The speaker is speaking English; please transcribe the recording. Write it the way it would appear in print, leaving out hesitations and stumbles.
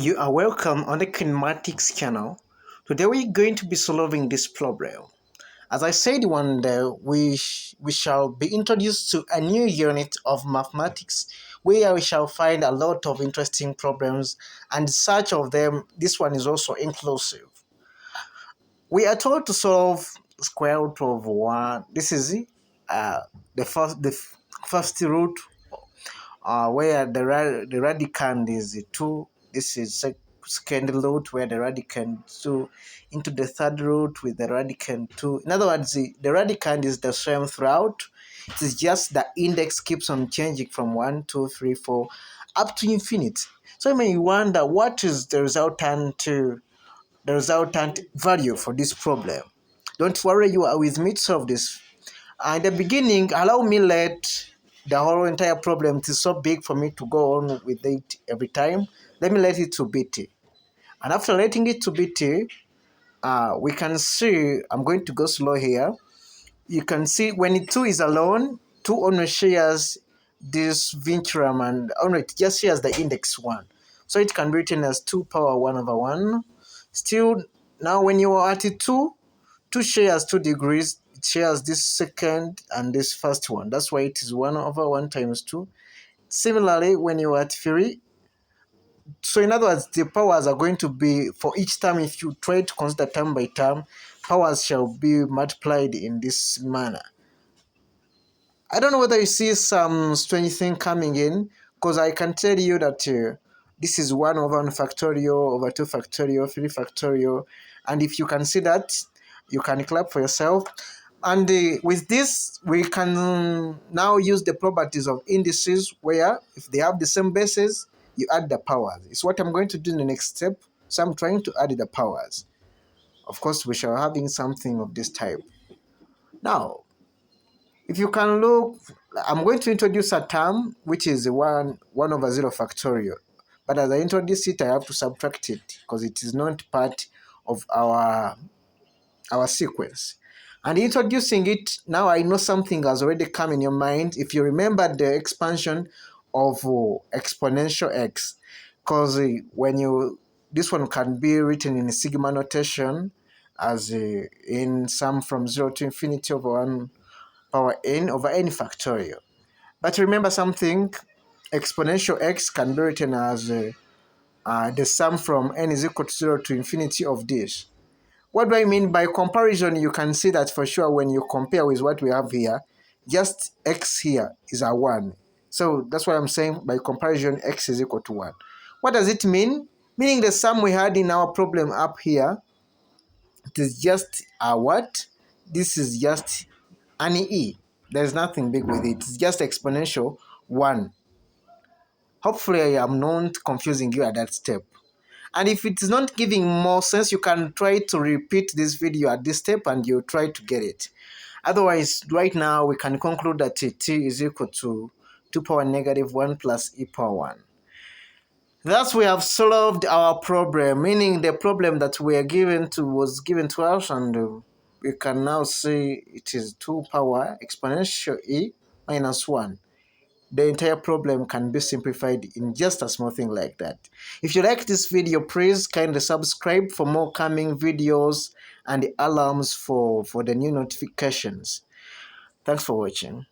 You are welcome on the KIN-MATICS channel. Today we're going to be solving this problem. As I said one day, we shall be introduced to a new unit of mathematics where we shall find a lot of interesting problems, and such of them, this one is also inclusive. We are told to solve square root of 1. This is the first root where the radicand is 2. This is second root where the radicand 2 into the third root with the radicand 2. In other words, the radicand is the same throughout. It is just the index keeps on changing from 1, 2, 3, 4 up to infinity. So you may wonder what is the resultant value for this problem. Don't worry, you are with me to solve this. In the beginning, allow me let the whole entire problem, it is so big for me to go on with it every time. Let me let it to be t. And after letting it to be t, we can see, I'm going to go slow here. You can see when 2 is alone, 2 only shares this ventrum and only it just shares the index 1. So it can be written as 2 power 1 over 1. Still, now when you are at 2 shares 2 degrees, it shares this second and this first one. That's why it is 1 over 1 times 2. Similarly, when you are at 3, so in other words, the powers are going to be, for each term, if you try to consider term by term, powers shall be multiplied in this manner. I don't know whether you see some strange thing coming in, because I can tell you that this is 1 over 1 factorial, over 2 factorial, 3 factorial, and if you can see that, you can clap for yourself. And with this, we can now use the properties of indices where if they have the same bases, you add the powers. It's what I'm going to do in the next step. So I'm trying to add the powers. Of course, we shall having something of this type. Now, if you can look, I'm going to introduce a term which is 1 over 0 factorial. But as I introduce it, I have to subtract it because it is not part of our sequence. And introducing it, now I know something has already come in your mind. If you remember the expansion of exponential x, because this one can be written in sigma notation as in sum from 0 to infinity over 1 power n over n factorial. But remember something, exponential x can be written as the sum from n is equal to 0 to infinity of this. What do I mean by comparison? You can see that for sure when you compare with what we have here, just x here is a 1. So that's what I'm saying by comparison, x is equal to 1. What does it mean? Meaning the sum we had in our problem up here, it is just a what? This is just an e. There's nothing big with it. It's just exponential 1. Hopefully I am not confusing you at that step. And if it is not giving more sense, you can try to repeat this video at this step and you try to get it. Otherwise, right now we can conclude that t is equal to 2 power negative 1 plus e power 1. Thus we have solved our problem, meaning the problem that was given to us, and we can now see it is 2 power exponential e minus 1. The entire problem can be simplified in just a small thing like that. If you like this video, please kindly subscribe for more coming videos and alarms for the new notifications. Thanks for watching.